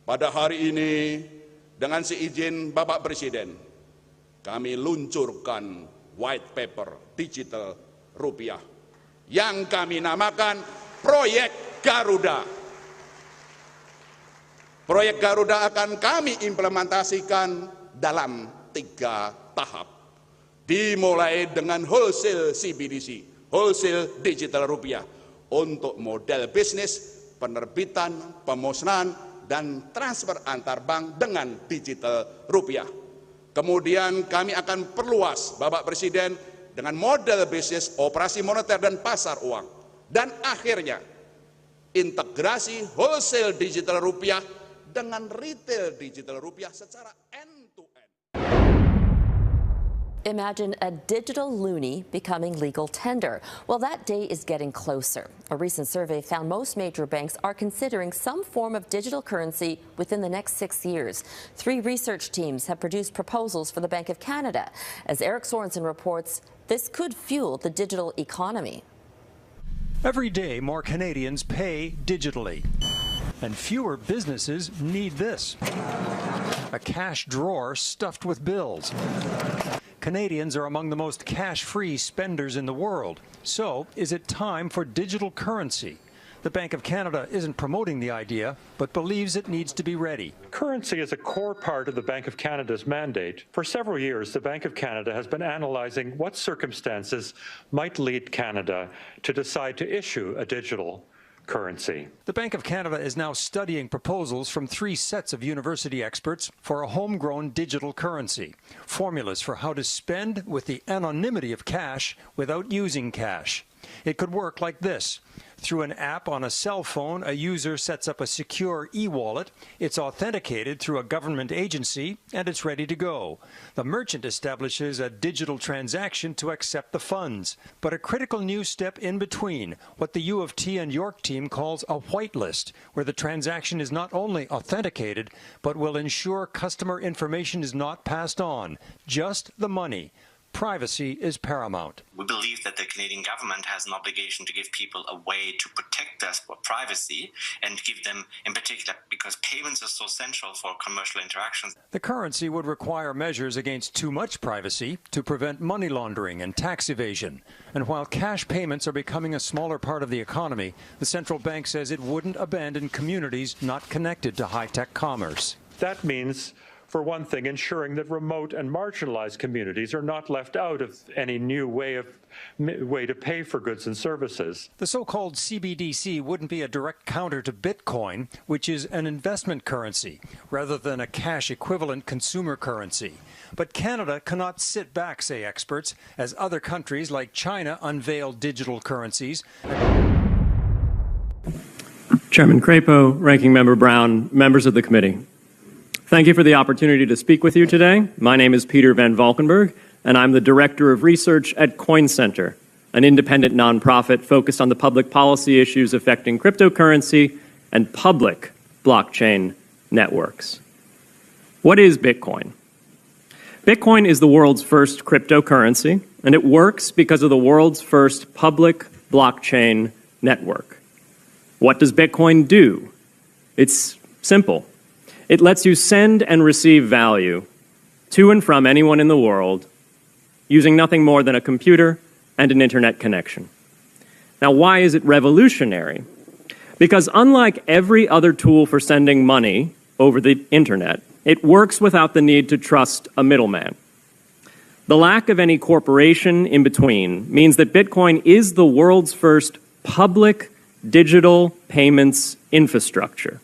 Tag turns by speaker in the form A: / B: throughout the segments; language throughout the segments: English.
A: Pada hari ini, dengan seizin Bapak Presiden, kami luncurkan white paper digital rupiah yang kami namakan Proyek Garuda. Proyek Garuda akan kami implementasikan dalam 3 tahap. Dimulai dengan wholesale CBDC, wholesale digital rupiah, untuk model bisnis, penerbitan, pemusnahan, dan transfer antar bank dengan digital rupiah. Kemudian kami akan perluas, Bapak Presiden, dengan model bisnis, operasi moneter, dan pasar uang. Dan akhirnya, integrasi wholesale digital rupiah dengan retail digital rupiah secara end-to-end.
B: Imagine a digital loonie becoming legal tender. Well, that day is getting closer. A recent survey found most major banks are considering some form of digital currency within the next 6 years. 3 research teams have produced proposals for the Bank of Canada. As Eric Sorensen reports, this could fuel the digital economy.
C: Every day, more Canadians pay digitally. And fewer businesses need this: a cash drawer stuffed with bills. Canadians are among the most cash-free spenders in the world. So, is it time for digital currency? The Bank of Canada isn't promoting the idea, but believes it needs to be ready.
D: Currency is a core part of the Bank of Canada's mandate. For several years, the Bank of Canada has been analyzing what circumstances might lead Canada to decide to issue a digital currency.
C: The Bank of Canada is now studying proposals from 3 sets of university experts for a homegrown digital currency, formulas for how to spend with the anonymity of cash without using cash. It could work like this. Through an app on a cell phone, a user sets up a secure e-wallet, it's authenticated through a government agency, and it's ready to go. The merchant establishes a digital transaction to accept the funds. But a critical new step in between, what the U of T and York team calls a whitelist, where the transaction is not only authenticated, but will ensure customer information is not passed on, just the money. Privacy is paramount.
E: We believe that the Canadian government has an obligation to give people a way to protect their privacy and give them, in particular, because payments are so central for commercial interactions.
C: The currency would require measures against too much privacy to prevent money laundering and tax evasion. And while cash payments are becoming a smaller part of the economy, the central bank says it wouldn't abandon communities not connected to high-tech commerce.
D: That means, for one thing, ensuring that remote and marginalized communities are not left out of any new way to pay for goods and services.
C: The so-called CBDC wouldn't be a direct counter to Bitcoin, which is an investment currency, rather than a cash-equivalent consumer currency. But Canada cannot sit back, say experts, as other countries like China unveil digital currencies.
F: Chairman Crapo, Ranking Member Brown, members of the committee. Thank you for the opportunity to speak with you today. My name is Peter Van Valkenburg, and I'm the Director of Research at Coin Center, an independent nonprofit focused on the public policy issues affecting cryptocurrency and public blockchain networks. What is Bitcoin? Bitcoin is the world's first cryptocurrency, and it works because of the world's first public blockchain network. What does Bitcoin do? It's simple. It lets you send and receive value to and from anyone in the world using nothing more than a computer and an internet connection. Now, why is it revolutionary? Because unlike every other tool for sending money over the internet, it works without the need to trust a middleman. The lack of any corporation in between means that Bitcoin is the world's first public digital payments infrastructure.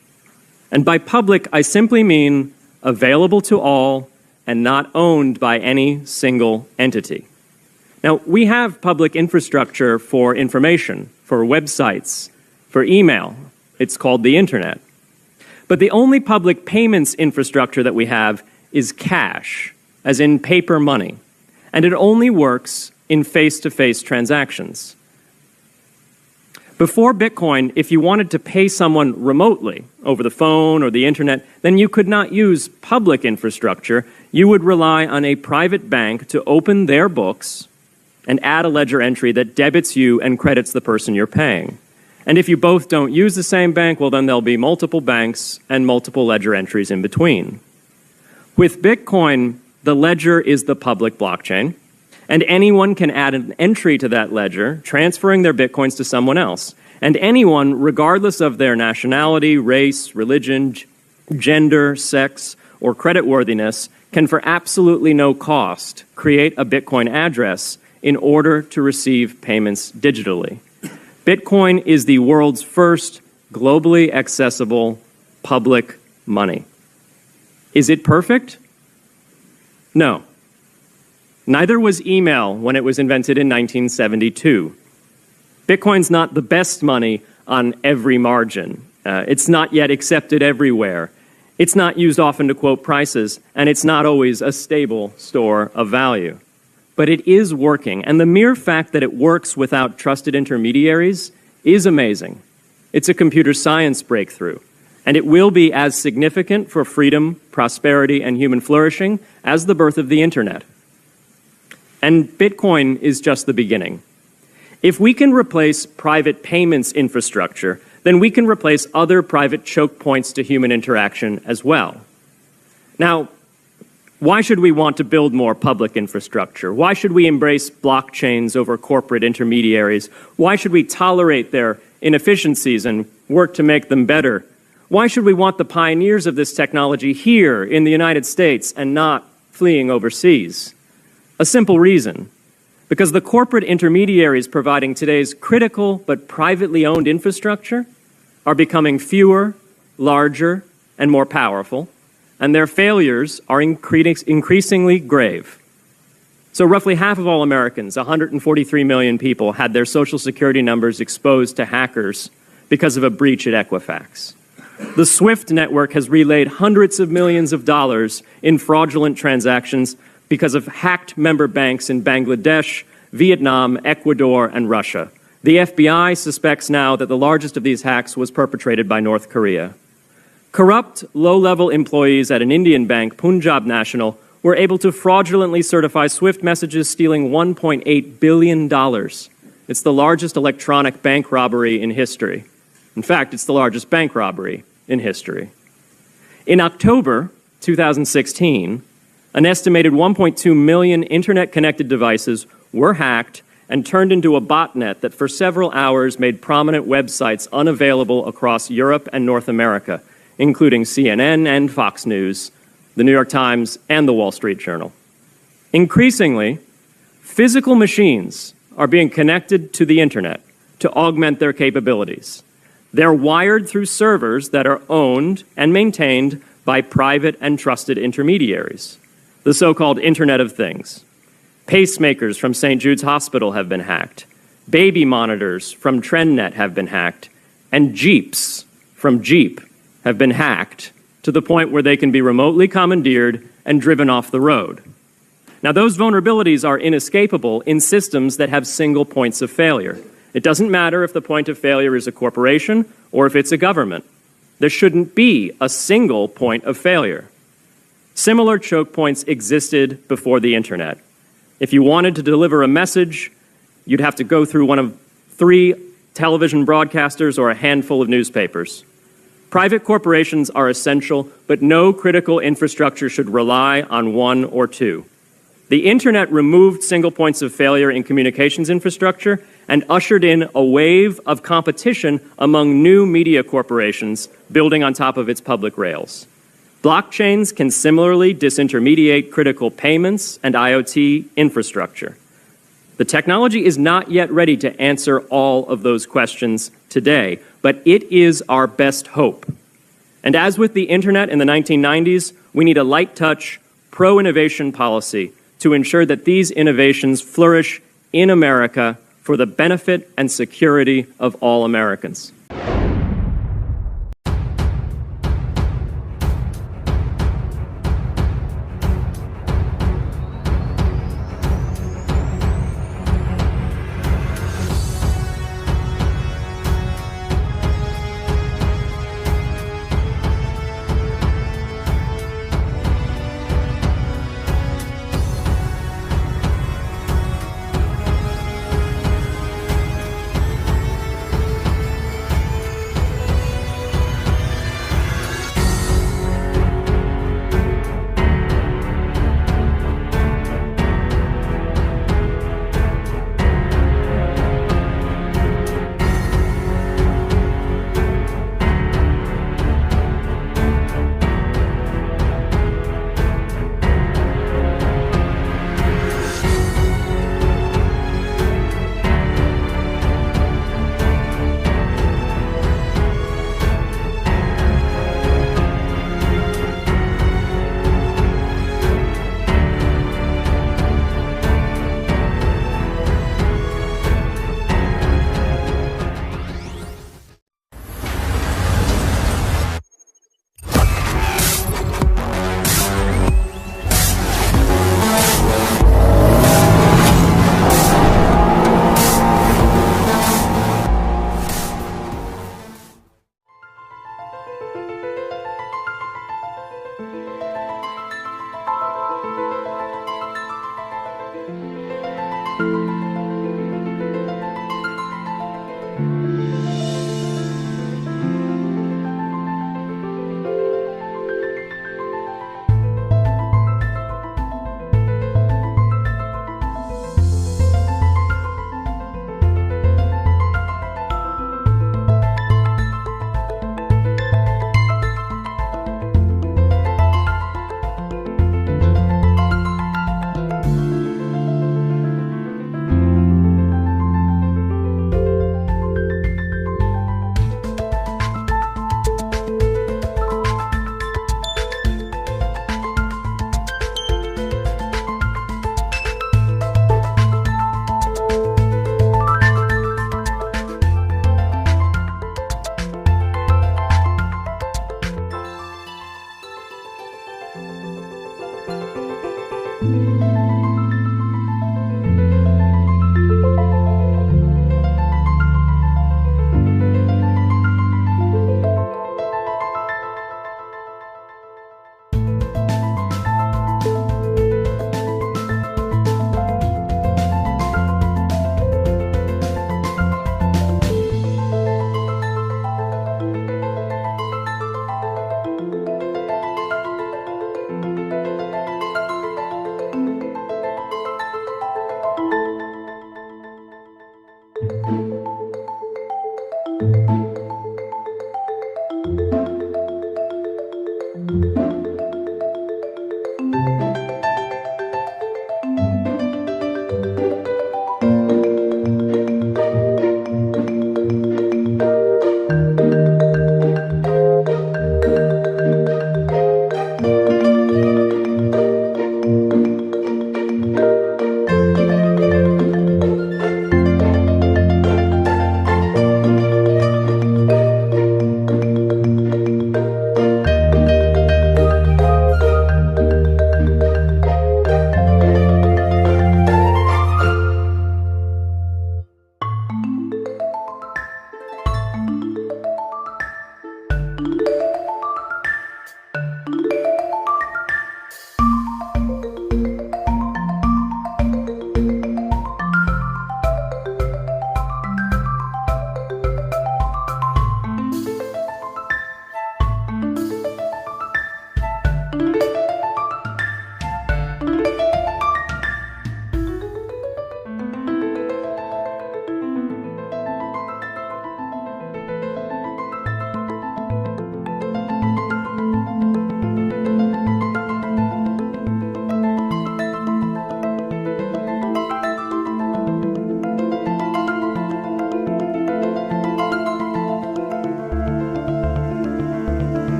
F: And by public, I simply mean available to all and not owned by any single entity. Now, we have public infrastructure for information, for websites, for email. It's called the internet. But the only public payments infrastructure that we have is cash, as in paper money. And it only works in face-to-face transactions. Before Bitcoin, if you wanted to pay someone remotely over the phone or the internet, then you could not use public infrastructure. You would rely on a private bank to open their books and add a ledger entry that debits you and credits the person you're paying. And if you both don't use the same bank, well, then there'll be multiple banks and multiple ledger entries in between. With Bitcoin, the ledger is the public blockchain, and anyone can add an entry to that ledger, transferring their Bitcoins to someone else. And anyone, regardless of their nationality, race, religion, gender, sex, or creditworthiness, can for absolutely no cost create a Bitcoin address in order to receive payments digitally. Bitcoin is the world's first globally accessible public money. Is it perfect? No. Neither was email when it was invented in 1972. Bitcoin's not the best money on every margin. It's not yet accepted everywhere. It's not used often to quote prices, and it's not always a stable store of value. But it is working, and the mere fact that it works without trusted intermediaries is amazing. It's a computer science breakthrough, and it will be as significant for freedom, prosperity, and human flourishing as the birth of the internet. And Bitcoin is just the beginning. If we can replace private payments infrastructure, then we can replace other private choke points to human interaction as well. Now, why should we want to build more public infrastructure? Why should we embrace blockchains over corporate intermediaries? Why should we tolerate their inefficiencies and work to make them better? Why should we want the pioneers of this technology here in the United States and not fleeing overseas? A simple reason. Because the corporate intermediaries providing today's critical but privately owned infrastructure are becoming fewer, larger, and more powerful, and their failures are increasingly grave. So roughly half of all Americans, 143 million people, had their Social Security numbers exposed to hackers because of a breach at Equifax. The SWIFT network has relayed hundreds of millions of dollars in fraudulent transactions because of hacked member banks in Bangladesh, Vietnam, Ecuador, and Russia. The FBI suspects now that the largest of these hacks was perpetrated by North Korea. Corrupt, low-level employees at an Indian bank, Punjab National, were able to fraudulently certify SWIFT messages stealing $1.8 billion. It's the largest electronic bank robbery in history. In fact, it's the largest bank robbery in history. In October 2016, an estimated 1.2 million internet-connected devices were hacked and turned into a botnet that for several hours made prominent websites unavailable across Europe and North America, including CNN and Fox News, the New York Times, and the Wall Street Journal. Increasingly, physical machines are being connected to the internet to augment their capabilities. They're wired through servers that are owned and maintained by private and trusted intermediaries, the so-called Internet of Things. Pacemakers from St. Jude's Hospital have been hacked. Baby monitors from TrendNet have been hacked. And Jeeps from Jeep have been hacked to the point where they can be remotely commandeered and driven off the road. Now, those vulnerabilities are inescapable in systems that have single points of failure. It doesn't matter if the point of failure is a corporation or if it's a government. There shouldn't be a single point of failure. Similar choke points existed before the internet. If you wanted to deliver a message, you'd have to go through one of 3 television broadcasters or a handful of newspapers. Private corporations are essential, but no critical infrastructure should rely on 1 or 2. The internet removed single points of failure in communications infrastructure and ushered in a wave of competition among new media corporations building on top of its public rails. Blockchains can similarly disintermediate critical payments and IoT infrastructure. The technology is not yet ready to answer all of those questions today, but it is our best hope. And as with the internet in the 1990s, we need a light-touch, pro-innovation policy to ensure that these innovations flourish in America for the benefit and security of all Americans.